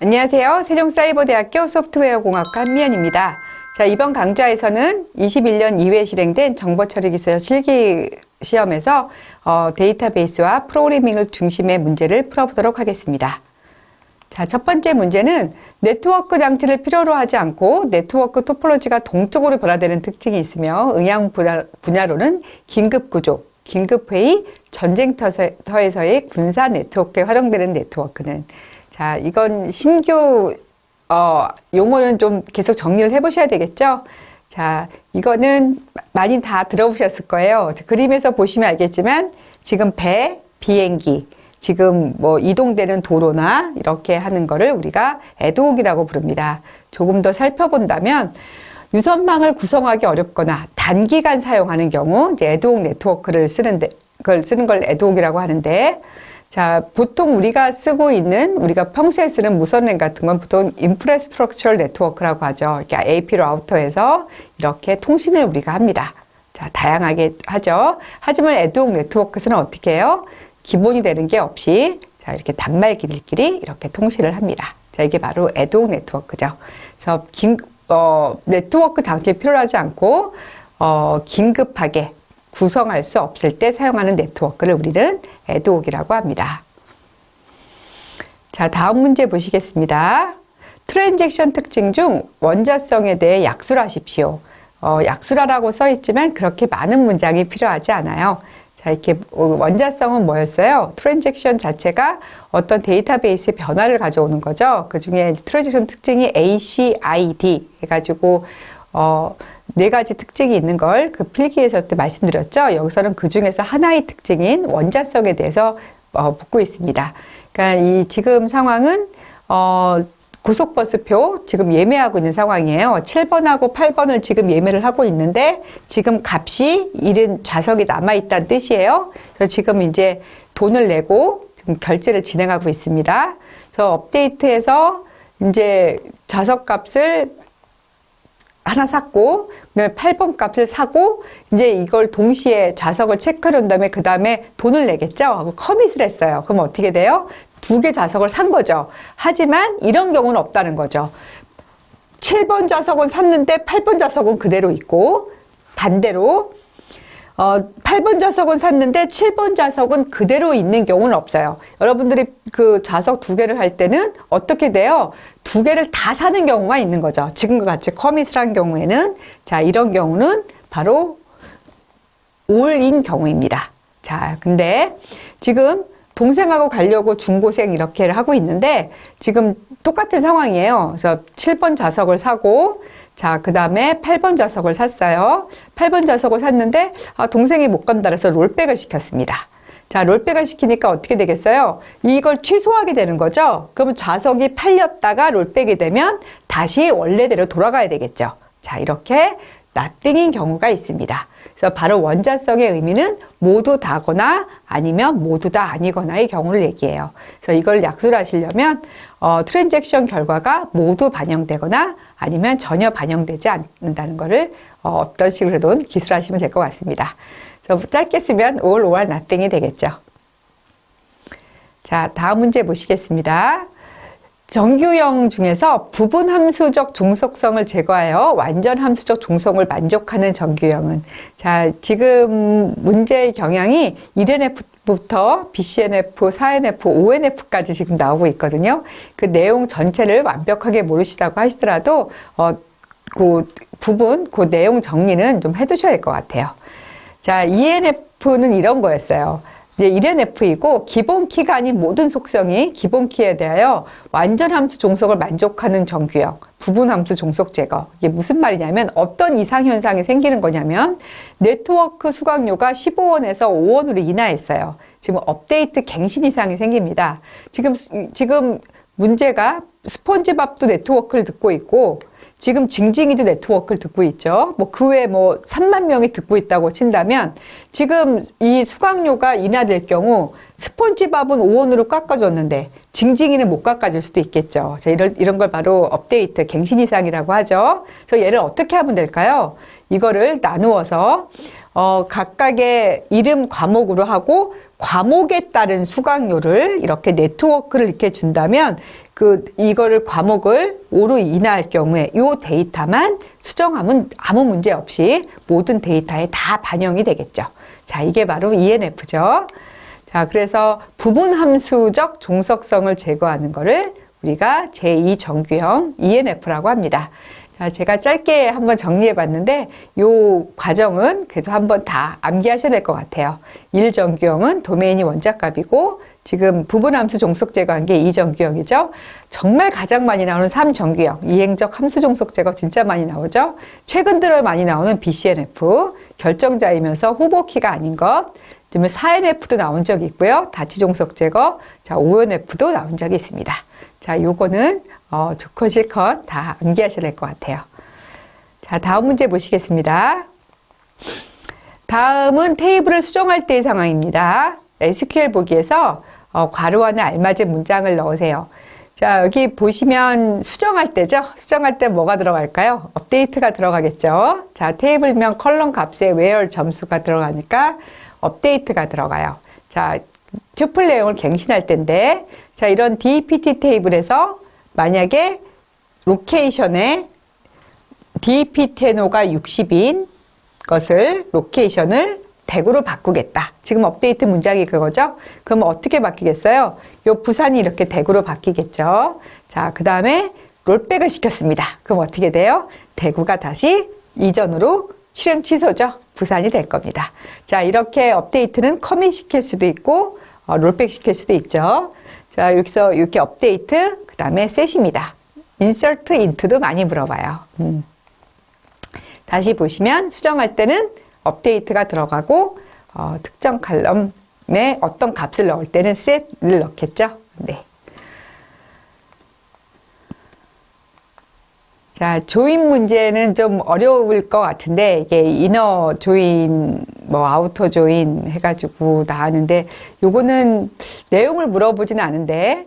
안녕하세요. 세종사이버대학교 소프트웨어공학과 한미연입니다. 자, 이번 강좌에서는 21년 2회 실행된 정보처리기술 실기 시험에서 데이터베이스와 프로그래밍을 중심의 문제를 풀어보도록 하겠습니다. 자, 첫 번째 문제는 네트워크 장치를 필요로 하지 않고 네트워크 토폴로지가 동적으로 변화되는 특징이 있으며 응용 분야로는 긴급구조, 긴급회의, 전쟁터에서의 군사 네트워크에 활용되는 네트워크는, 자, 이건 신규 용어는 좀 계속 정리를 해보셔야 되겠죠? 자, 이거는 많이 다 들어보셨을 거예요. 그림에서 보시면 알겠지만 지금 배, 비행기, 지금 뭐 이동되는 도로나 이렇게 하는 거를 우리가 애드옥이라고 부릅니다. 조금 더 살펴본다면 유선망을 구성하기 어렵거나 단기간 사용하는 경우 이제 애드옥 네트워크를 쓰는 걸 애드옥이라고 하는데, 자, 보통 우리가 쓰고 있는, 우리가 평소에 쓰는 무선랜 같은 건 보통 인프라스트럭처럴 네트워크라고 하죠. 이렇게 AP 라우터에서 이렇게 통신을 우리가 합니다. 자, 다양하게 하죠. 하지만 애드옥 네트워크에서는 어떻게 해요? 기본이 되는 게 없이, 자, 이렇게 단말기들끼리 이렇게 통신을 합니다. 자, 이게 바로 애드옥 네트워크죠. 그래서 네트워크 장치 필요하지 않고 긴급하게 구성할 수 없을 때 사용하는 네트워크를 우리는 애드옥이라고 합니다. 자, 다음 문제 보시겠습니다. 트랜잭션 특징 중 원자성에 대해 약술하십시오. 약술하라고 써 있지만 그렇게 많은 문장이 필요하지 않아요. 자, 이렇게 원자성은 뭐였어요? 트랜잭션 자체가 어떤 데이터베이스의 변화를 가져오는 거죠. 그 중에 트랜잭션 특징이 ACID 해가지고 네 가지 특징이 있는 걸 그 필기에서 때 말씀드렸죠. 여기서는 그 중에서 하나의 특징인 원자성에 대해서 묻고 있습니다. 그러니까 이 지금 상황은 고속버스표 지금 예매하고 있는 상황이에요. 7번하고 8번을 지금 예매를 하고 있는데 지금 값이 잃은 좌석이 남아있다는 뜻이에요. 그래서 지금 이제 돈을 내고 지금 결제를 진행하고 있습니다. 그래서 업데이트해서 이제 좌석 값을 하나 샀고, 그다음에 8번 값을 사고, 이제 이걸 동시에 좌석을 체크해 온 다음에 그 다음에 돈을 내겠죠? 하고 커밋을 했어요. 그럼 어떻게 돼요? 두 개 좌석을 산 거죠. 하지만 이런 경우는 없다는 거죠. 7번 좌석은 샀는데 8번 좌석은 그대로 있고, 반대로 8번 좌석은 샀는데 7번 좌석은 그대로 있는 경우는 없어요. 여러분들이 그 좌석 두 개를 할 때는 어떻게 돼요? 두 개를 다 사는 경우가 있는 거죠. 지금과 같이 커밋을 한 경우에는, 자, 이런 경우는 바로 올인 경우입니다. 자, 근데 지금 동생하고 가려고 중고생 이렇게 하고 있는데 지금 똑같은 상황이에요. 그래서 7번 좌석을 사고, 자, 그 다음에 8번 좌석을 샀어요. 8번 좌석을 샀는데 동생이 못 간다 그래서 롤백을 시켰습니다. 자, 롤백을 시키니까 어떻게 되겠어요? 이걸 취소하게 되는 거죠. 그러면 좌석이 팔렸다가 롤백이 되면 다시 원래대로 돌아가야 되겠죠. 자, 이렇게 nothing인 경우가 있습니다. 그래서 바로 원자성의 의미는 모두 다거나 아니면 모두 다 아니거나의 경우를 얘기해요. 그래서 이걸 약술하시려면 트랜잭션 결과가 모두 반영되거나 아니면 전혀 반영되지 않는다는 것을 어떤 식으로든 기술하시면 될 것 같습니다. 그래서 짧게 쓰면 all or nothing이 되겠죠. 자, 다음 문제 보시겠습니다. 정규형 중에서 부분 함수적 종속성을 제거하여 완전 함수적 종속을 만족하는 정규형은, 자, 지금 문제의 경향이 1NF부터 BCNF, 4NF, 5NF까지 지금 나오고 있거든요. 그 내용 전체를 완벽하게 모르시다고 하시더라도 그 부분, 그 내용 정리는 좀 해두셔야 할 것 같아요. 자, ENF는 이런 거였어요. 이제 1NF이고 기본 키가 아닌 모든 속성이 기본 키에 대하여 완전 함수 종속을 만족하는 정규형, 부분 함수 종속 제거. 이게 무슨 말이냐면 어떤 이상 현상이 생기는 거냐면 네트워크 수강료가 15원에서 5원으로 인하했어요. 지금 업데이트 갱신 이상이 생깁니다. 지금 문제가 스폰지밥도 네트워크를 듣고 있고 지금 징징이도 네트워크를 듣고 있죠. 뭐 그 외에 뭐 3만 명이 듣고 있다고 친다면 지금 이 수강료가 인하될 경우 스폰지밥은 5원으로 깎아줬는데 징징이는 못 깎아줄 수도 있겠죠. 자, 이런 걸 바로 업데이트 갱신 이상이라고 하죠. 그래서 얘를 어떻게 하면 될까요? 이거를 나누어서 각각의 이름 과목으로 하고 과목에 따른 수강료를 이렇게 네트워크를 이렇게 준다면 이거를 과목을 5로 인하할 경우에 이 데이터만 수정하면 아무 문제 없이 모든 데이터에 다 반영이 되겠죠. 자, 이게 바로 ENF죠. 자, 그래서 부분함수적 종속성을 제거하는 거를 우리가 제2정규형 ENF라고 합니다. 자, 제가 짧게 한번 정리해 봤는데 이 과정은 그래도 한번 다 암기하셔야 될 것 같아요. 1정규형은 도메인이 원자값이고 지금 부분함수 종속 제거한 게 2정규형이죠. 정말 가장 많이 나오는 3정규형, 이행적 함수 종속 제거 진짜 많이 나오죠. 최근 들어 많이 나오는 BCNF, 결정자이면서 후보키가 아닌 것, 그다음에 4NF도 나온 적이 있고요. 다치 종속 제거, 자, 5NF도 나온 적이 있습니다. 자, 요거는 좋건 싫건 다 암기하셔야 될 것 같아요. 자, 다음 문제 보시겠습니다. 다음은 테이블을 수정할 때의 상황입니다. SQL 보기에서 괄호 안에 알맞은 문장을 넣으세요. 자, 여기 보시면 수정할 때죠. 수정할 때 뭐가 들어갈까요? 업데이트가 들어가겠죠. 자, 테이블명 컬럼 값에 where 점수가 들어가니까 업데이트가 들어가요. 자, 튜플 내용을 갱신할 때인데, 자, 이런 DEPT 테이블에서 만약에 로케이션에 DEP 테너가 60인 것을 로케이션을 100으로 바꾸겠다. 지금 업데이트 문장이 그거죠? 그럼 어떻게 바뀌겠어요? 요 부산이 이렇게 100으로 바뀌겠죠. 자, 그 다음에 롤백을 시켰습니다. 그럼 어떻게 돼요? 대구가 다시 이전으로 실행 취소죠. 부산이 될 겁니다. 자, 이렇게 업데이트는 커밋 시킬 수도 있고 롤백 시킬 수도 있죠. 자, 여기서 이렇게 업데이트, 그 다음에 셋입니다. insert into도 많이 물어봐요. 다시 보시면 수정할 때는 업데이트가 들어가고 특정 칼럼에 어떤 값을 넣을 때는 set을 넣겠죠. 네. 자, 조인 문제는 좀 어려울 것 같은데 이게 이너 조인, 뭐 아우터 조인 해가지고 나왔는데 요거는 내용을 물어보지는 않은데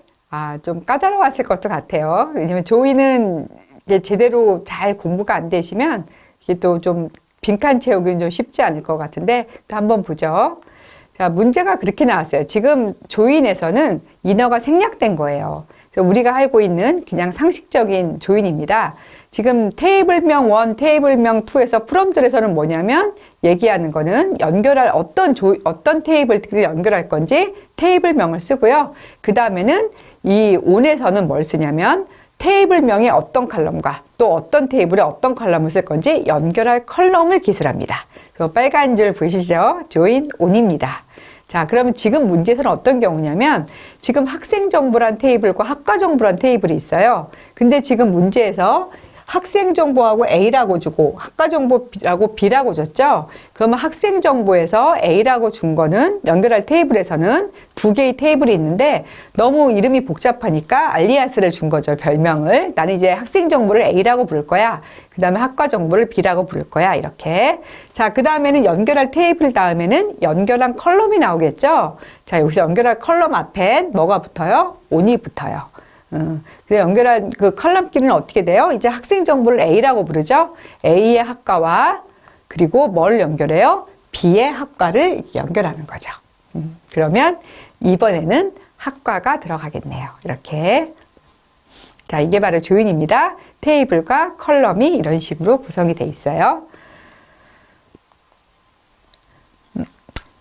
좀 까다로웠을 것도 같아요. 왜냐면 조인은 이제 제대로 잘 공부가 안 되시면 이게 또 좀 빈칸 채우기는 좀 쉽지 않을 것 같은데 또 한번 보죠. 자, 문제가 그렇게 나왔어요. 지금 조인에서는 이너가 생략된 거예요. 그래서 우리가 알고 있는 그냥 상식적인 조인입니다. 지금 테이블명 1, 테이블명 2에서 프롬들에서는 뭐냐면 얘기하는 거는 연결할 어떤 테이블들을 연결할 건지 테이블명을 쓰고요. 그 다음에는 이 on에서는 뭘 쓰냐면 테이블명의 어떤 칼럼과 또 어떤 테이블에 어떤 칼럼을 쓸 건지 연결할 컬럼을 기술합니다. 그 빨간 줄 보시죠? join on입니다. 자, 그러면 지금 문제에서는 어떤 경우냐면 지금 학생 정보란 테이블과 학과 정보란 테이블이 있어요. 근데 지금 문제에서 학생 정보하고 A라고 주고 학과 정보라고 B라고 줬죠. 그러면 학생 정보에서 A라고 준 거는 연결할 테이블에서는 두 개의 테이블이 있는데 너무 이름이 복잡하니까 알리아스를 준 거죠. 별명을. 나는 이제 학생 정보를 A라고 부를 거야. 그 다음에 학과 정보를 B라고 부를 거야. 이렇게. 자, 그 다음에는 연결할 테이블 다음에는 연결한 컬럼이 나오겠죠. 자, 여기서 연결할 컬럼 앞엔 뭐가 붙어요? on이 붙어요. 그래서 연결한 그 컬럼끼리는 어떻게 돼요? 이제 학생 정보를 A라고 부르죠. A의 학과와 그리고 뭘 연결해요? B의 학과를 연결하는 거죠. 그러면 이번에는 학과가 들어가겠네요. 이렇게. 자, 이게 바로 조인입니다. 테이블과 컬럼이 이런 식으로 구성이 돼 있어요.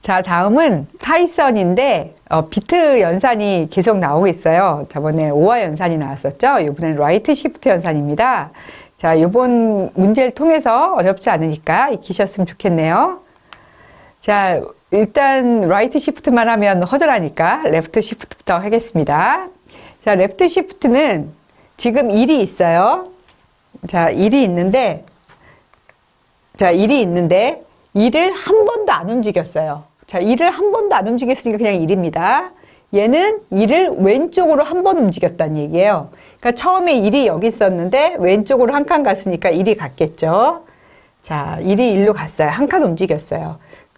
자, 다음은 파이썬인데 비트 연산이 계속 나오고 있어요. 저번에 오화 연산이 나왔었죠. 이번엔 라이트 시프트 연산입니다. 자, 이번 문제를 통해서 어렵지 않으니까 익히셨으면 좋겠네요. 자, 일단 라이트 시프트만 하면 허전하니까 레프트 시프트부터 하겠습니다. 자, 레프트 시프트는 지금 1이 있어요. 자, 1이 있는데 1을 한 번도 안 움직였어요. 자, 1을 한 번도 안 움직였으니까 그냥 1입니다. 얘는 1을 왼쪽으로 한 번 움직였다는 얘기예요. 그러니까 처음에 1이 여기 있었는데 왼쪽으로 한 칸 갔으니까 1이 갔겠죠. 자, 1이 1로 갔어요. 한 칸 움직였어요.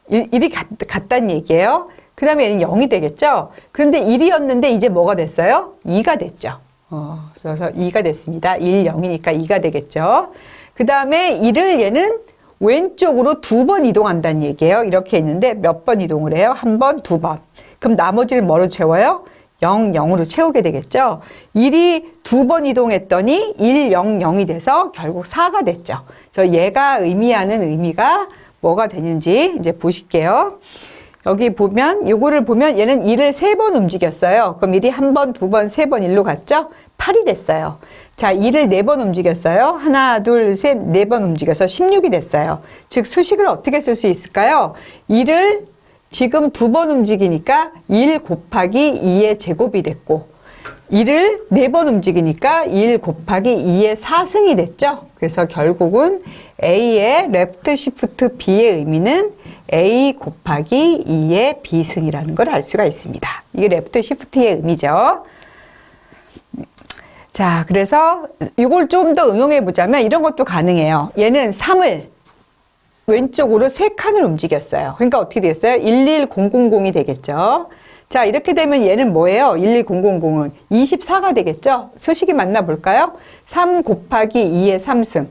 1이 갔다는 얘기예요. 그 다음에 얘는 0이 되겠죠. 그런데 1이었는데 이제 뭐가 됐어요? 2가 됐죠. 그래서 2가 됐습니다. 1, 0이니까 2가 되겠죠. 그 다음에 1을 얘는 왼쪽으로 2번 이동한다는 얘기예요. 이렇게 있는데 몇 번 이동을 해요? 한 번, 두 번. 그럼 나머지를 뭐로 채워요? 0, 0으로 채우게 되겠죠. 1이 두 번 이동했더니 1, 0, 0이 돼서 결국 4가 됐죠. 그래서 얘가 의미하는 의미가 뭐가 되는지 이제 보실게요. 여기 보면, 요거를 보면 얘는 1을 3번 움직였어요. 그럼 1이 한 번, 두 번, 3번 1로 갔죠? 8이 됐어요. 자, 1을 4번 움직였어요. 하나, 둘, 셋, 4번 움직여서 16이 됐어요. 즉, 수식을 어떻게 쓸 수 있을까요? 1을 지금 2번 움직이니까 1 곱하기 2의 제곱이 됐고, 1을 4번 움직이니까 1 곱하기 2의 4승이 됐죠? 그래서 결국은 A의 레프트 시프트 B의 의미는 A 곱하기 2의 B승이라는 걸 알 수가 있습니다. 이게 레프트 시프트의 의미죠. 자, 그래서 이걸 좀 더 응용해 보자면 이런 것도 가능해요. 얘는 3을 왼쪽으로 3칸을 움직였어요. 그러니까 어떻게 되겠어요? 11000이 되겠죠. 자, 이렇게 되면 얘는 뭐예요? 11000은 24가 되겠죠? 수식이 맞나 볼까요? 3 곱하기 2의 3승.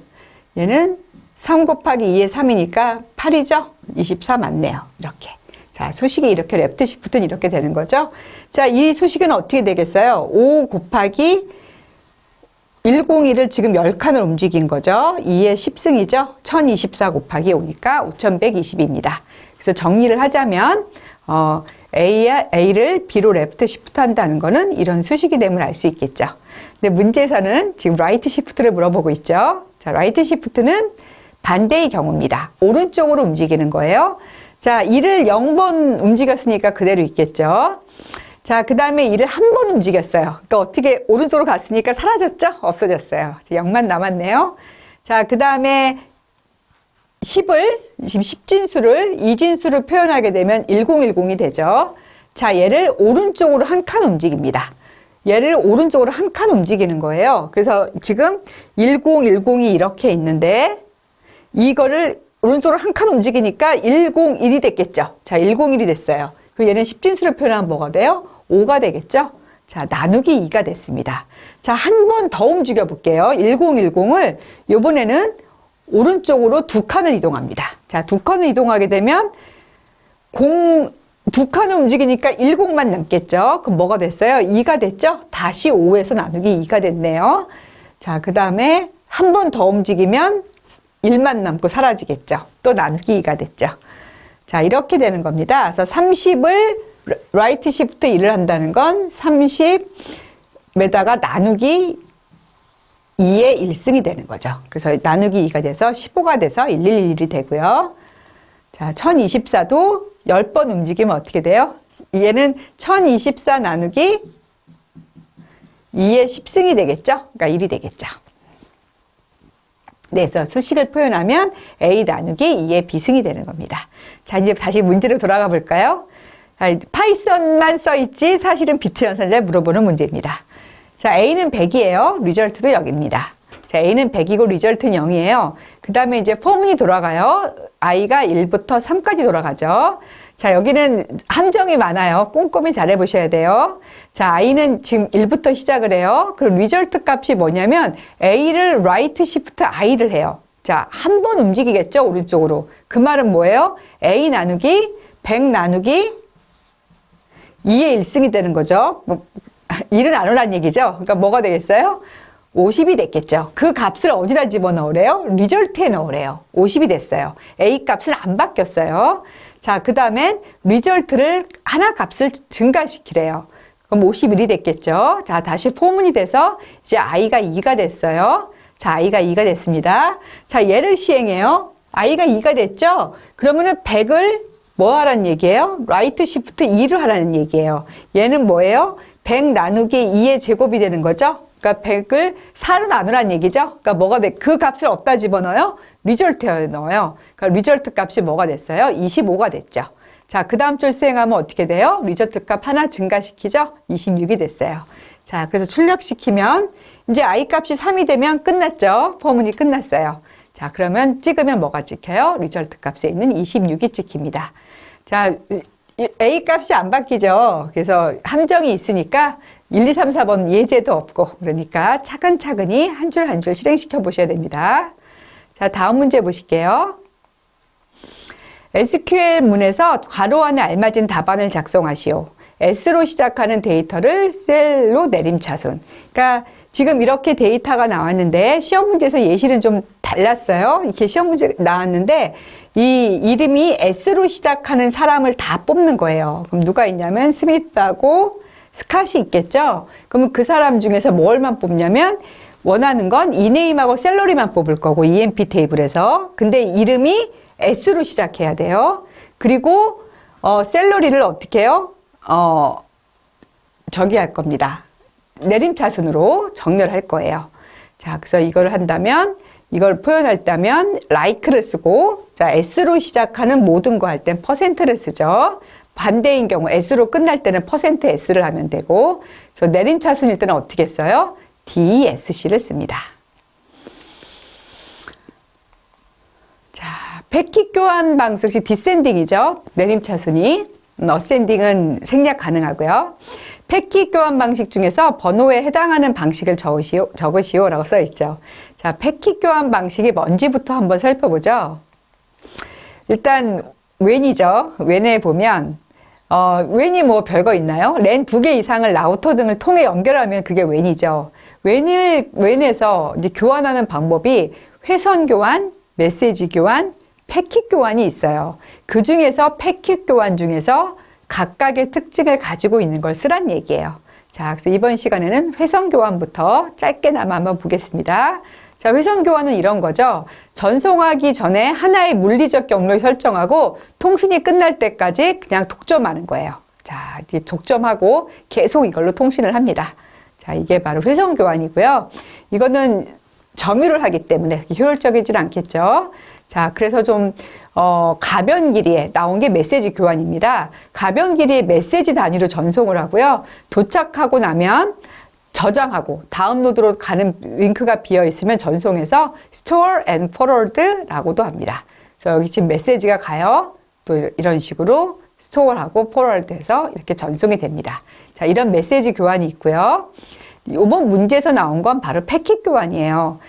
얘는 3 곱하기 2의 3이니까 8이죠? 24 맞네요. 이렇게. 자, 수식이 이렇게 레프트 시프트는 이렇게 되는 거죠. 자, 이 수식은 어떻게 되겠어요? 5 곱하기 101을 지금 10칸을 움직인 거죠. 2의 10승이죠. 1024 곱하기 5니까 5120입니다. 그래서 정리를 하자면 A를 B로 레프트 시프트 한다는 거는 이런 수식이 됨을 알 수 있겠죠. 근데 문제에서는 지금 라이트 시프트를 물어보고 있죠. 자, 라이트 시프트는 반대의 경우입니다. 오른쪽으로 움직이는 거예요. 자, 1을 0번 움직였으니까 그대로 있겠죠. 자, 그 다음에 1을 한 번 움직였어요. 그러니까 어떻게 오른쪽으로 갔으니까 사라졌죠? 없어졌어요. 0만 남았네요. 자, 그 다음에 10을 지금 10진수를 2진수로 표현하게 되면 1010이 되죠. 자, 얘를 오른쪽으로 한 칸 움직입니다. 얘를 오른쪽으로 한 칸 움직이는 거예요. 그래서 지금 1010이 이렇게 있는데 이거를 오른쪽으로 한 칸 움직이니까 101이 됐겠죠. 자, 101이 됐어요. 그 얘는 10진수로 표현하면 뭐가 돼요? 5가 되겠죠? 자, 나누기 2가 됐습니다. 자, 한 번 더 움직여 볼게요. 1010을 이번에는 오른쪽으로 두 칸을 이동합니다. 자, 두 칸을 이동하게 되면 두 칸을 움직이니까 10만 남겠죠? 그럼 뭐가 됐어요? 2가 됐죠? 다시 5에서 나누기 2가 됐네요. 자, 그 다음에 한 번 더 움직이면 1만 남고 사라지겠죠? 또 나누기 2가 됐죠? 자, 이렇게 되는 겁니다. 그래서 30을 라이트 시프트 1을 한다는 건 30에다가 나누기 2의 1승이 되는 거죠. 그래서 나누기 2가 돼서 15가 돼서 111이 되고요. 자, 1024도 10번 움직이면 어떻게 돼요? 얘는 1024 나누기 2의 10승이 되겠죠? 그러니까 1이 되겠죠. 네, 그래서 수식을 표현하면 A 나누기 2의 B승이 되는 겁니다. 자, 이제 다시 문제로 돌아가 볼까요? 파이썬만 써있지 사실은 비트 연산자에 물어보는 문제입니다. 자, A는 100이에요. 리절트도 0입니다. 자, A는 100이고 리절트는 0이에요. 그 다음에 이제 포문이 돌아가요. I가 1부터 3까지 돌아가죠. 자, 여기는 함정이 많아요. 꼼꼼히 잘 해보셔야 돼요. 자, I는 지금 1부터 시작을 해요. 그럼 리절트 값이 뭐냐면 A를 라이트 시프트 I를 해요. 자, 한 번 움직이겠죠? 오른쪽으로. 그 말은 뭐예요? A 나누기 100 나누기 2의 1승이 되는 거죠. 뭐, 1은 안 오란 얘기죠. 그러니까 뭐가 되겠어요? 50이 됐겠죠. 그 값을 어디다 집어넣으래요? 리절트에 넣으래요. 50이 됐어요. A 값은 안 바뀌었어요. 자, 그 다음엔 리절트를 하나 값을 증가시키래요. 그럼 51이 됐겠죠. 자, 다시 포문이 돼서 이제 I가 2가 됐어요. 자, I가 2가 됐습니다. 자, 얘를 시행해요. I가 2가 됐죠. 그러면은 100을 뭐 하라는 얘기예요? 라이트 시프트 2를 하라는 얘기예요. 얘는 뭐예요? 100 나누기 2의 제곱이 되는 거죠. 그러니까 100을 4로 나누라는 얘기죠. 그러니까 뭐가 돼? 그 값을 어디다 집어넣어요? 리절트에 넣어요. 그러니까 리절트 값이 뭐가 됐어요? 25가 됐죠. 자, 그 다음 줄 수행하면 어떻게 돼요? 리절트 값 하나 증가시키죠? 26이 됐어요. 자, 그래서 출력시키면 이제 I 값이 3이 되면 끝났죠? 포문이 끝났어요. 자, 그러면 찍으면 뭐가 찍혀요? 리절트 값에 있는 26이 찍힙니다. 자, A 값이 안 바뀌죠. 그래서 함정이 있으니까 1, 2, 3, 4번 예제도 없고 그러니까 차근차근히 한 줄 한 줄 실행시켜 보셔야 됩니다. 자, 다음 문제 보실게요. SQL 문에서 괄호 안에 알맞은 답안을 작성하시오. S로 시작하는 데이터를 셀로 내림차순. 그러니까 지금 이렇게 데이터가 나왔는데 시험 문제에서 예시는 좀 달랐어요. 이렇게 시험 문제 나왔는데 이 이름이 S로 시작하는 사람을 다 뽑는 거예요. 그럼 누가 있냐면 스미스하고 스캇이 있겠죠. 그러면 그 사람 중에서 뭘만 뽑냐면 원하는 건 이네임하고 셀러리만 뽑을 거고 EMP 테이블에서. 근데 이름이 S로 시작해야 돼요. 그리고 셀러리를 어떻게 해요? 저기 할 겁니다. 내림차순으로 정렬할 거예요. 자, 그래서 이걸 한다면, 이걸 표현할 때면 like를 쓰고, 자, S로 시작하는 모든 거 할 땐 %를 쓰죠. 반대인 경우 S로 끝날 때는 %S를 하면 되고, 그래서 내림차순일 때는 어떻게 써요? DESC를 씁니다. 자, 패킷 교환 방식이 디센딩이죠. 내림차순이. 어센딩은 생략 가능하고요. 패킷 교환 방식 중에서 번호에 해당하는 방식을 적으시오 라고 써 있죠. 자, 패킷 교환 방식이 뭔지부터 한번 살펴보죠. 일단 웬이죠. 웬에 보면 웬이 뭐 별거 있나요? 랜 2개 이상을 라우터 등을 통해 연결하면 그게 웬이죠. 웬에서 이제 교환하는 방법이 회선 교환, 메시지 교환, 패킷 교환이 있어요. 그 중에서 패킷 교환 중에서 각각의 특징을 가지고 있는 걸 쓰란 얘기예요. 자, 그래서 이번 시간에는 회선 교환부터 짧게나마 한번 보겠습니다. 자, 회선 교환은 이런 거죠. 전송하기 전에 하나의 물리적 경로를 설정하고 통신이 끝날 때까지 그냥 독점하는 거예요. 자, 이제 독점하고 계속 이걸로 통신을 합니다. 자, 이게 바로 회선 교환이고요. 이거는 점유를 하기 때문에 그렇게 효율적이진 않겠죠. 자, 그래서 좀 가변 길이에 나온 게 메시지 교환입니다. 가변 길이의 메시지 단위로 전송을 하고요. 도착하고 나면 저장하고 다음 노드로 가는 링크가 비어 있으면 전송해서 store and forward라고도 합니다. 그래서 여기 지금 메시지가 가요. 또 이런 식으로 스토어하고 forward해서 이렇게 전송이 됩니다. 자, 이런 메시지 교환이 있고요. 이번 문제에서 나온 건 바로 패킷 교환이에요.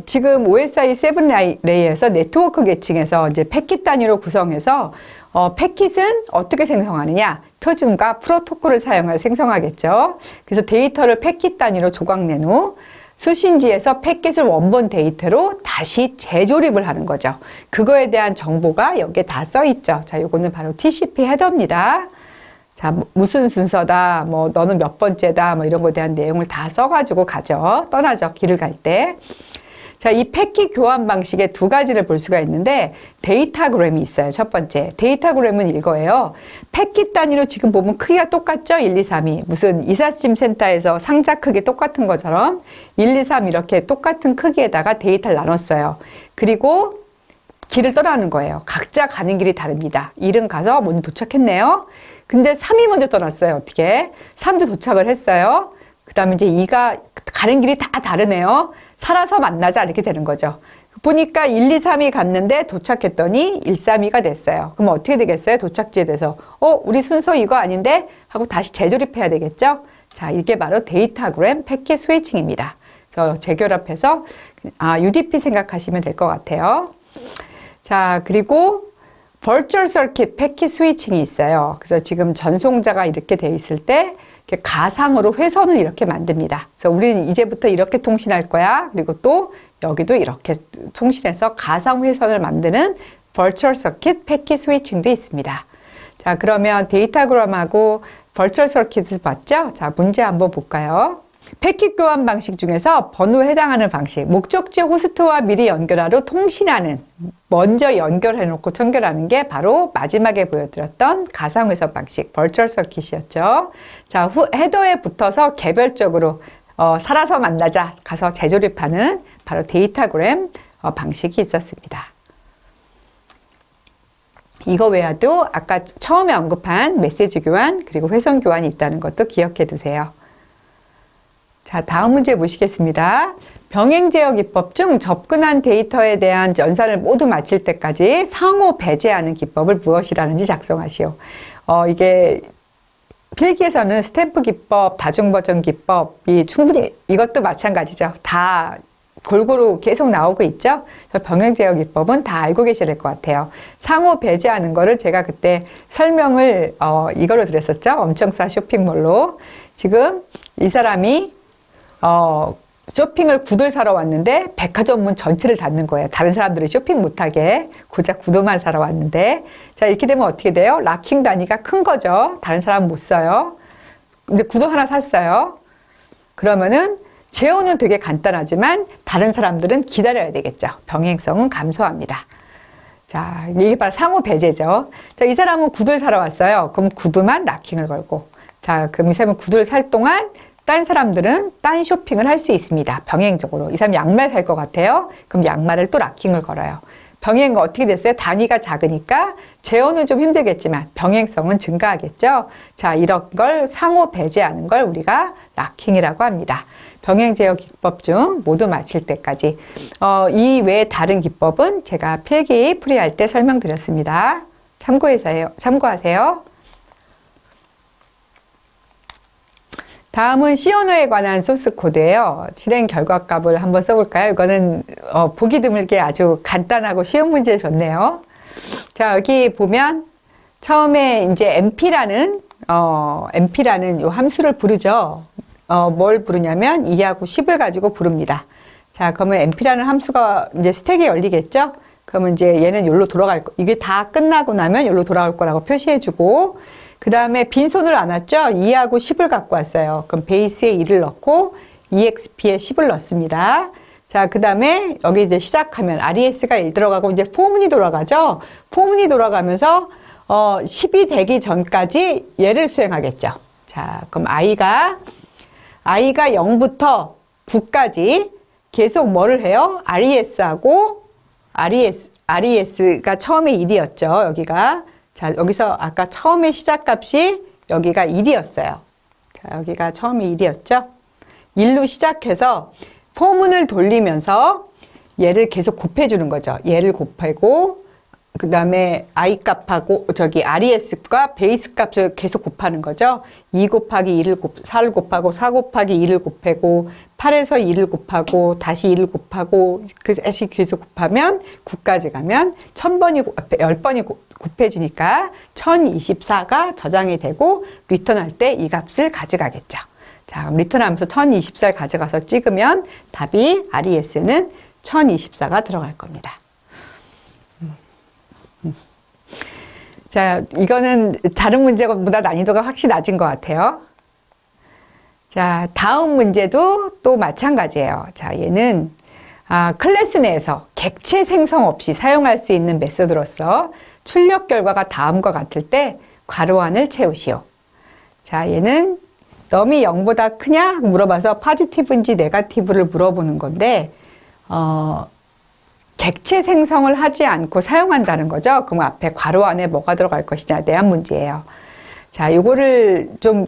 지금 OSI 7레이에서 네트워크 계층에서 이제 패킷 단위로 구성해서 패킷은 어떻게 생성하느냐? 표준과 프로토콜을 사용하여 생성하겠죠. 그래서 데이터를 패킷 단위로 조각낸 후 수신지에서 패킷을 원본 데이터로 다시 재조립을 하는 거죠. 그거에 대한 정보가 여기에 다 써 있죠. 자, 요거는 바로 TCP 헤더입니다. 자, 무슨 순서다, 뭐, 너는 몇 번째다, 뭐, 이런 거에 대한 내용을 다 써가지고 가죠. 떠나죠. 길을 갈 때. 자, 이 패킷 교환 방식의 두 가지를 볼 수가 있는데, 데이터그램이 있어요. 첫 번째. 데이터그램은 이거예요. 패킷 단위로 지금 보면 크기가 똑같죠? 1, 2, 3이. 무슨 이삿짐 센터에서 상자 크기 똑같은 것처럼 1, 2, 3 이렇게 똑같은 크기에다가 데이터를 나눴어요. 그리고 길을 떠나는 거예요. 각자 가는 길이 다릅니다. 1은 가서 먼저 도착했네요. 근데 3이 먼저 떠났어요. 어떻게? 3도 도착을 했어요. 그 다음에 이제 2가 가는 길이 다 다르네요. 살아서 만나자 이렇게 되는 거죠. 보니까 1, 2, 3이 갔는데 도착했더니 1, 3, 2가 됐어요. 그럼 어떻게 되겠어요? 도착지에 대해서 우리 순서 이거 아닌데? 하고 다시 재조립해야 되겠죠? 자, 이게 바로 데이터그램 패킷 스위칭입니다. 그래서 재결합해서 UDP 생각하시면 될 것 같아요. 자, 그리고 버추얼 서킷 패킷 스위칭이 있어요. 그래서 지금 전송자가 이렇게 돼 있을 때 이렇게 가상으로 회선을 이렇게 만듭니다. 그래서 우리는 이제부터 이렇게 통신할 거야. 그리고 또 여기도 이렇게 통신해서 가상 회선을 만드는 버추얼 서킷 패킷 스위칭도 있습니다. 자, 그러면 데이터그램하고 버추얼 서킷을 봤죠? 자, 문제 한번 볼까요? 패킷 교환 방식 중에서 번호에 해당하는 방식, 목적지 호스트와 미리 연결하러 통신하는, 먼저 연결해놓고 연결하는 게 바로 마지막에 보여드렸던 가상회선 방식, 버추얼 서킷이었죠. 자, 헤더에 붙어서 개별적으로 살아서 만나자 가서 재조립하는 바로 데이터그램 방식이 있었습니다. 이거 외에도 아까 처음에 언급한 메시지 교환 그리고 회선 교환이 있다는 것도 기억해 두세요. 자, 다음 문제 보시겠습니다. 병행 제어 기법 중 접근한 데이터에 대한 연산을 모두 마칠 때까지 상호 배제하는 기법을 무엇이라는지 작성하시오. 이게 필기에서는 스탬프 기법, 다중 버전 기법이 충분히 이것도 마찬가지죠. 다 골고루 계속 나오고 있죠. 그래서 병행제어 기법은 다 알고 계셔야 될 것 같아요. 상호 배제하는 거를 제가 그때 설명을 이걸로 드렸었죠. 엄청 싸 쇼핑몰로. 지금 이 사람이 쇼핑을 구두를 사러 왔는데 백화점 문 전체를 닫는 거예요. 다른 사람들이 쇼핑 못하게 고작 구두만 사러 왔는데, 자, 이렇게 되면 어떻게 돼요? 락킹 단위가 큰 거죠. 다른 사람은 못 써요. 근데 구두 하나 샀어요. 그러면은 제어는 되게 간단하지만 다른 사람들은 기다려야 되겠죠. 병행성은 감소합니다. 자, 이게 바로 상호 배제죠. 자, 이 사람은 구두를 사러 왔어요. 그럼 구두만 락킹을 걸고, 자, 그럼 이 사람은 구두를 살 동안 딴 사람들은 딴 쇼핑을 할 수 있습니다. 병행적으로. 이 사람 양말 살 것 같아요. 그럼 양말을 또 락킹을 걸어요. 병행은 어떻게 됐어요? 단위가 작으니까 제어는 좀 힘들겠지만 병행성은 증가하겠죠. 자, 이런 걸 상호 배제하는 걸 우리가 락킹이라고 합니다. 병행 제어 기법 중 모두 마칠 때까지. 이 외에 다른 기법은 제가 필기 풀이할 때 설명드렸습니다. 참고하세요. 다음은 C 언어에 관한 소스 코드예요. 실행 결과값을 한번 써볼까요? 이거는 보기 드물게 아주 간단하고 쉬운 문제를 줬네요. 자, 여기 보면 처음에 이제 MP라는 요 함수를 부르죠. 뭘 부르냐면 2하고 10을 가지고 부릅니다. 자, 그러면 MP라는 함수가 이제 스택에 열리겠죠? 그러면 이제 얘는 여기로 돌아갈 거, 이게 다 끝나고 나면 여기로 돌아올 거라고 표시해주고, 그 다음에 빈손으로 안 왔죠? 2하고 10을 갖고 왔어요. 그럼 베이스에 2를 넣고 EXP에 10을 넣습니다. 자, 그 다음에 여기 이제 시작하면 RES가 1 들어가고 이제 포문이 돌아가죠? 포문이 돌아가면서 10이 되기 전까지 얘를 수행하겠죠. 자, 그럼 I가 0부터 9까지 계속 뭐를 해요? RES하고 RES가 처음에 1이었죠. 여기가. 자, 여기서 아까 처음에 시작값이 여기가 1이었어요. 자, 여기가 처음에 1이었죠. 1로 시작해서 포문을 돌리면서 얘를 계속 곱해주는 거죠. 얘를 곱하고 그 다음에 I 값하고 RES과 베이스 값을 계속 곱하는 거죠. 2 곱하기 4를 곱하고 4 곱하기 2를 곱하고 8에서 2를 곱하고 다시 2를 곱하고 다시 계속 곱하면 9까지 가면 1000번이 곱해지니까 1024가 저장이 되고 리턴할 때 이 값을 가져가겠죠. 자, 리턴하면서 1024를 가져가서 찍으면 답이 RES는 1024가 들어갈 겁니다. 자, 이거는 다른 문제보다 난이도가 확실히 낮은 것 같아요. 자, 다음 문제도 또 마찬가지예요. 자, 얘는 클래스 내에서 객체 생성 없이 사용할 수 있는 메소드로서 출력 결과가 다음과 같을 때 괄호 안을 채우시오. 자, 얘는 넘이 0보다 크냐 물어봐서 포지티브인지 네거티브를 물어보는 건데 객체 생성을 하지 않고 사용한다는 거죠. 그럼 앞에 괄호 안에 뭐가 들어갈 것이냐에 대한 문제예요. 자, 요거를 좀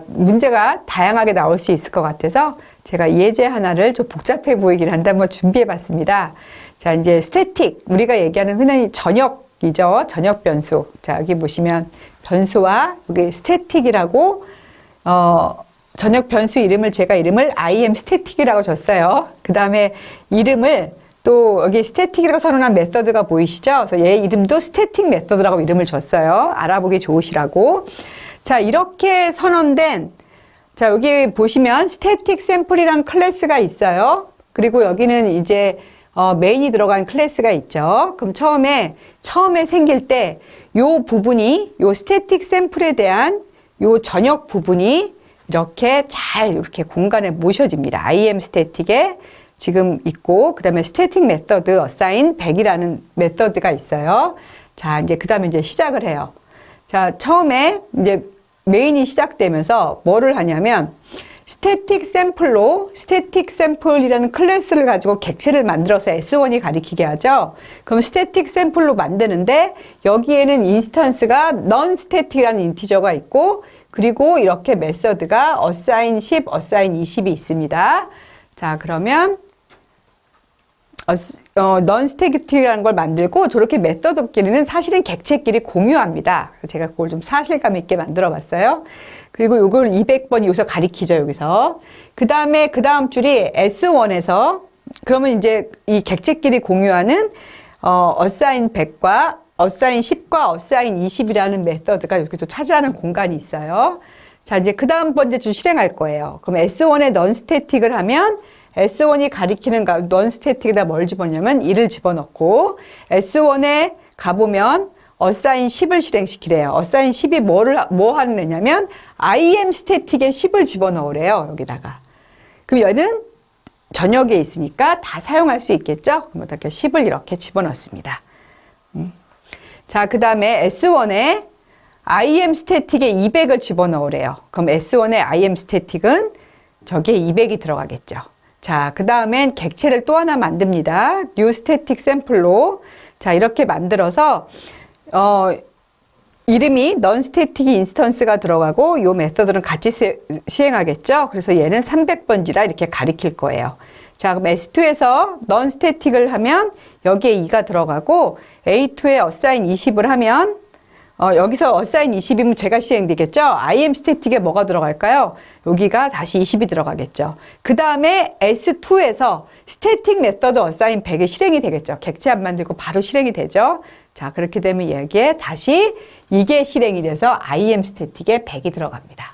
문제가 다양하게 나올 수 있을 것 같아서 제가 예제 하나를 좀 복잡해 보이긴 한데 한번 준비해 봤습니다. 자, 이제 스태틱, 우리가 얘기하는 흔히 전역이죠. 전역 변수. 자, 여기 보시면 변수와 여기 스태틱이라고 전역 변수 제가 이름을 I am static이라고 줬어요. 그 다음에 이름을 또 여기 스태틱이라고 선언한 메서드가 보이시죠? 그래서 얘 이름도 스태틱 메서드라고 이름을 줬어요. 알아보기 좋으시라고. 자, 이렇게 선언된, 자, 여기 보시면 스태틱 샘플이란 클래스가 있어요. 그리고 여기는 이제 메인이 들어간 클래스가 있죠. 그럼 처음에 생길 때 요 부분이, 요 스태틱 샘플에 대한 요 전역 부분이 이렇게 공간에 모셔집니다. I am static에 지금 있고, 그 다음에 스태틱 메서드 assign 100이라는 메서드가 있어요. 자, 이제 그 다음에 이제 시작을 해요. 자, 처음에 이제 메인이 시작되면서 뭐를 하냐면 스태틱 샘플이라는 클래스를 가지고 객체를 만들어서 S1이 가리키게 하죠. 그럼 스태틱 샘플로 만드는데 여기에는 인스턴스가 non-static이라는 인티저가 있고, 그리고 이렇게 메서드가 assign 10, assign 20이 있습니다. 자, 그러면 non-static이라는 걸 만들고 저렇게 메서드끼리는 사실은 객체끼리 공유합니다. 제가 그걸 좀 사실감 있게 만들어 봤어요. 그리고 이걸 200번 여기서 가리키죠, 여기서. 그 다음에 그 다음 줄이 S1에서 그러면 이제 이 객체끼리 공유하는 assign 100과 assign 10과 assign 20이라는 메서드가 이렇게 또 차지하는 공간이 있어요. 자, 이제 그 다음 번째 줄 실행할 거예요. 그럼 S1에 non-static을 하면 S1이 가리키는 non-static에다 뭘 집어넣냐면 1을 집어넣고 S1에 가보면 assign 10을 실행시키래요. assign 10이 뭐 하는 애냐면 IM static에 10을 집어넣으래요. 여기다가. 그럼 얘는 전역에 있으니까 다 사용할 수 있겠죠? 그럼 어떻게 10을 이렇게 집어넣습니다. 자, 그 다음에 S1에 IM static에 200을 집어넣으래요. 그럼 S1의 IM static은 저기에 200이 들어가겠죠. 자, 그 다음엔 객체를 또 하나 만듭니다. new static sample로. 자, 이렇게 만들어서, 이름이 non-static instance가 들어가고, 요 메서드는 같이 시행하겠죠? 그래서 얘는 300번지라 이렇게 가리킬 거예요. 자, 그럼 S2에서 non-static을 하면, 여기에 2가 들어가고, A2에 assign 20을 하면, 여기서 assign 20이면 제가 시행되겠죠? IM static에 뭐가 들어갈까요? 여기가 다시 20이 들어가겠죠. 그 다음에 S2에서 static method assign 100이 실행이 되겠죠. 객체 안 만들고 바로 실행이 되죠. 자, 그렇게 되면 여기에 다시 이게 실행이 돼서 IM static에 100이 들어갑니다.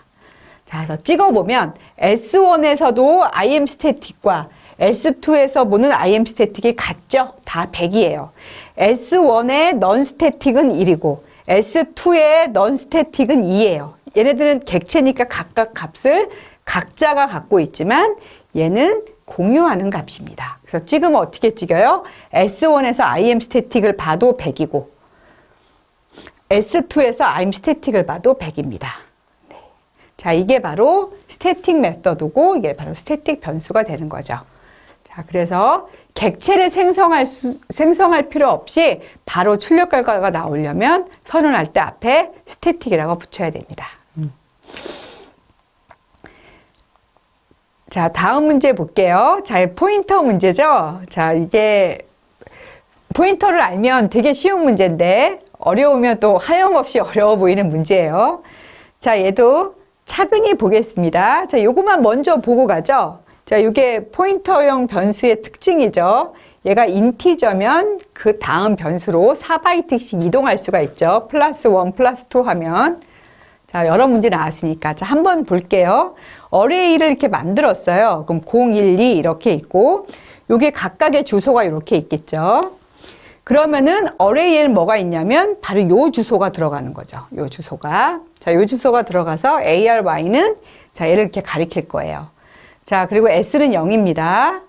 자, 그래서 찍어보면 S1에서도 IM static과 S2에서 보는 IM static이 같죠? 다 100이에요. S1의 non-static은 1이고 S2의 non-static은 2예요. 얘네들은 객체니까 각각 값을 각자가 갖고 있지만 얘는 공유하는 값입니다. 그래서 찍으면 어떻게 찍어요? S1에서 IM static을 봐도 100이고 S2에서 IM static을 봐도 100입니다. 네. 자, 이게 바로 static 메서드고 이게 바로 static 변수가 되는 거죠. 자, 그래서 객체를 생성할 필요 없이 바로 출력 결과가 나오려면 선언할 때 앞에 static이라고 붙여야 됩니다. 자, 다음 문제 볼게요. 자, 포인터 문제죠. 자, 이게 포인터를 알면 되게 쉬운 문제인데 어려우면 또 하염없이 어려워 보이는 문제예요. 자, 얘도 차근히 보겠습니다. 자, 요것만 먼저 보고 가죠. 자, 이게 포인터형 변수의 특징이죠. 얘가 인티저면 그 다음 변수로 4바이트씩 이동할 수가 있죠. 플러스 1, 플러스 2 하면. 자, 여러 문제 나왔으니까. 자, 한번 볼게요. 어레이를 이렇게 만들었어요. 그럼 0, 1, 2 이렇게 있고, 요게 각각의 주소가 이렇게 있겠죠. 그러면은 어레이에는 뭐가 있냐면 바로 요 주소가 들어가는 거죠. 요 주소가. 자, 요 주소가 들어가서 ARY는 자, 얘를 이렇게 가리킬 거예요. 자, 그리고 S는 0입니다.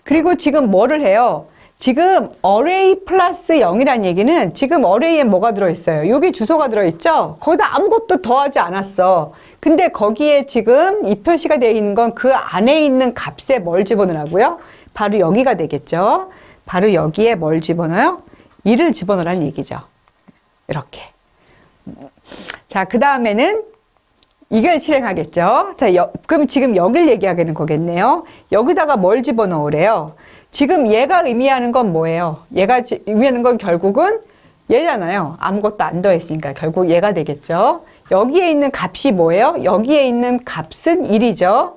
그리고 지금 뭐를 해요? 지금 array 플러스 0이란 얘기는 지금 array에 뭐가 들어있어요? 여기 주소가 들어있죠? 거기다 아무것도 더하지 않았어. 근데 거기에 지금 이 표시가 되어 있는 건 그 안에 있는 값에 뭘 집어넣으라고요? 바로 여기가 되겠죠? 바로 여기에 뭘 집어넣어요? 1을 집어넣으라는 얘기죠. 이렇게. 자, 그 다음에는 이걸 실행하겠죠. 자, 그럼 지금 여길 얘기하는 거겠네요. 여기다가 뭘 집어넣으래요? 지금 얘가 의미하는 건 뭐예요? 얘가 의미하는 건 결국은 얘잖아요. 아무것도 안 더했으니까 결국 얘가 되겠죠. 여기에 있는 값이 뭐예요? 여기에 있는 값은 1이죠.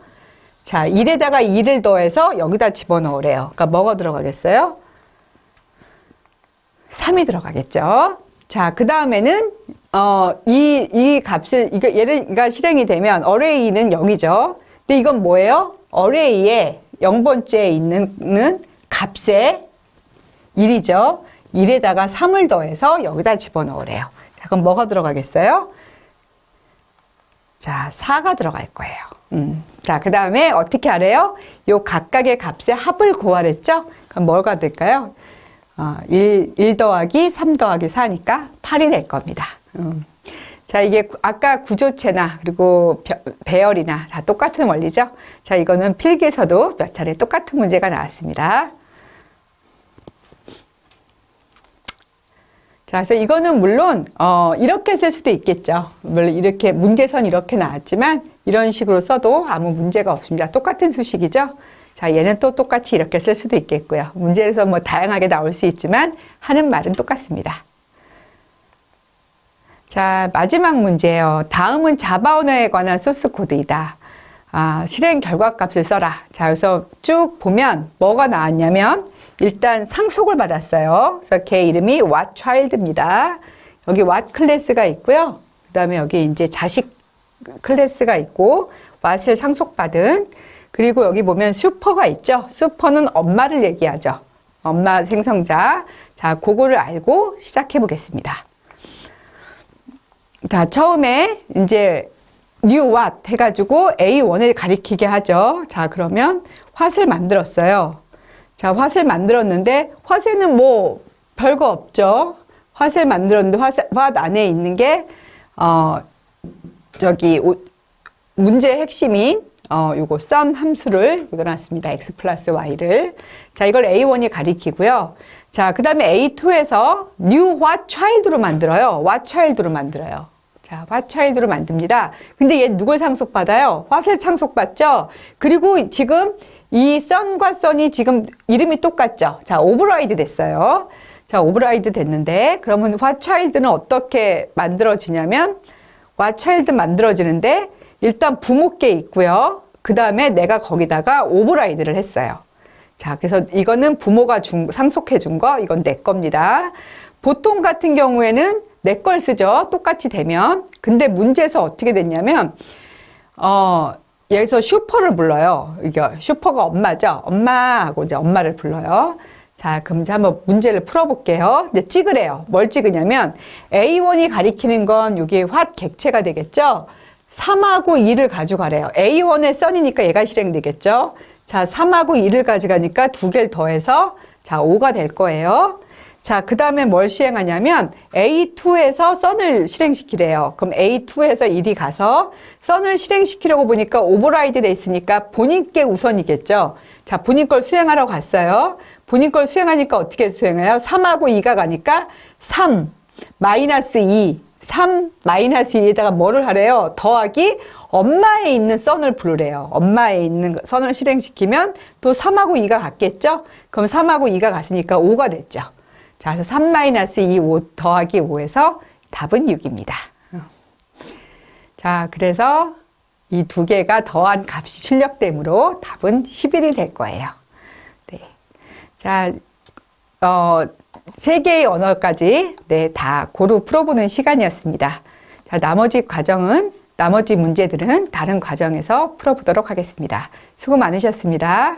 자, 1에다가 2를 더해서 여기다 집어넣으래요. 그러니까 뭐가 들어가겠어요? 3이 들어가겠죠. 자, 그 다음에는 이 값을 얘가 실행이 되면 array는 0이죠. 근데 이건 뭐예요? array에 0번째에 있는 값에 1이죠. 1에다가 3을 더해서 여기다 집어넣으래요. 자, 그럼 뭐가 들어가겠어요? 자, 4가 들어갈 거예요. 자, 그 다음에 어떻게 하래요? 요 각각의 값의 합을 구하랬죠? 그럼 뭐가 될까요? 1 더하기 3 더하기 4니까 8이 될 겁니다. 자, 이게 아까 구조체나 그리고 배열이나 다 똑같은 원리죠. 자, 이거는 필기에서도 몇 차례 똑같은 문제가 나왔습니다. 자, 그래서 이거는 물론 이렇게 쓸 수도 있겠죠. 물론 이렇게 문제선 이렇게 나왔지만 이런 식으로 써도 아무 문제가 없습니다. 똑같은 수식이죠. 자, 얘는 또 똑같이 이렇게 쓸 수도 있겠고요. 문제에서 뭐 다양하게 나올 수 있지만 하는 말은 똑같습니다. 자, 마지막 문제예요. 다음은 자바 언어에 관한 소스 코드이다. 실행 결과값을 써라. 자, 그래서 쭉 보면 뭐가 나왔냐면 일단 상속을 받았어요. 그래서 걔 이름이 what child입니다. 여기 what 클래스가 있고요. 그 다음에 여기 이제 자식 클래스가 있고 what을 상속받은, 그리고 여기 보면 슈퍼가 있죠. 슈퍼는 엄마를 얘기하죠. 엄마 생성자. 자, 그거를 알고 시작해 보겠습니다. 자, 처음에 이제 new what 해가지고 A1을 가리키게 하죠. 자, 그러면 what을 만들었어요. 자, what을 만들었는데 what에는 뭐 별거 없죠. what을 만들었는데 what 안에 있는 게 저기 문제의 핵심인 요거 sum 함수를 읽어놨습니다. x 플러스 y를. 자, 이걸 A1이 가리키고요. 자, 그 다음에 A2에서 new what child로 만들어요. what child로 만들어요. 자, what child로 만듭니다. 근데 얘 누굴 상속받아요? what을 상속받죠? 그리고 지금 이 son과 son이 지금 이름이 똑같죠? 자, override 됐어요. 자, override 됐는데, 그러면 what child는 어떻게 만들어지냐면, what child 만들어지는데, 일단 부모께 있고요. 그 다음에 내가 거기다가 override를 했어요. 자, 그래서 이거는 부모가 상속해 준 거, 이건 내 겁니다. 보통 같은 경우에는 내 걸 쓰죠. 똑같이 되면. 근데 문제에서 어떻게 됐냐면, 여기서 슈퍼를 불러요. 이게 슈퍼가 엄마죠. 엄마 하고 이제 엄마를 불러요. 자, 그럼 이제 한번 문제를 풀어볼게요. 이제 찍으래요. 뭘 찍으냐면, A1이 가리키는 건 여기 what 객체가 되겠죠. 3하고 2를 가져가래요. A1의 son이니까 얘가 실행되겠죠. 자, 3하고 2를 가져가니까 두 개를 더해서 자, 5가 될 거예요. 자, 그 다음에 뭘 시행하냐면 A2에서 son을 실행시키래요. 그럼 A2에서 1이 가서 son을 실행시키려고 보니까 오버라이드 돼 있으니까 본인께 우선이겠죠. 자, 본인 걸 수행하러 갔어요. 본인 걸 수행하니까 어떻게 수행해요? 3하고 2가 가니까 3 마이너스 2 3 마이너스 2에다가 뭐를 하래요? 더하기 엄마에 있는 son을 부르래요. 엄마에 있는 son을 실행시키면 또 3하고 2가 같겠죠? 그럼 3하고 2가 갔으니까 5가 됐죠. 자, 그래서 3 마이너스 2 5 더하기 5에서 답은 6입니다. 자, 그래서 이 두 개가 더한 값이 출력되므로 답은 11이 될 거예요. 네. 자, 세 개의 언어까지 다 고루 풀어보는 시간이었습니다. 자, 나머지 문제들은 다른 과정에서 풀어보도록 하겠습니다. 수고 많으셨습니다.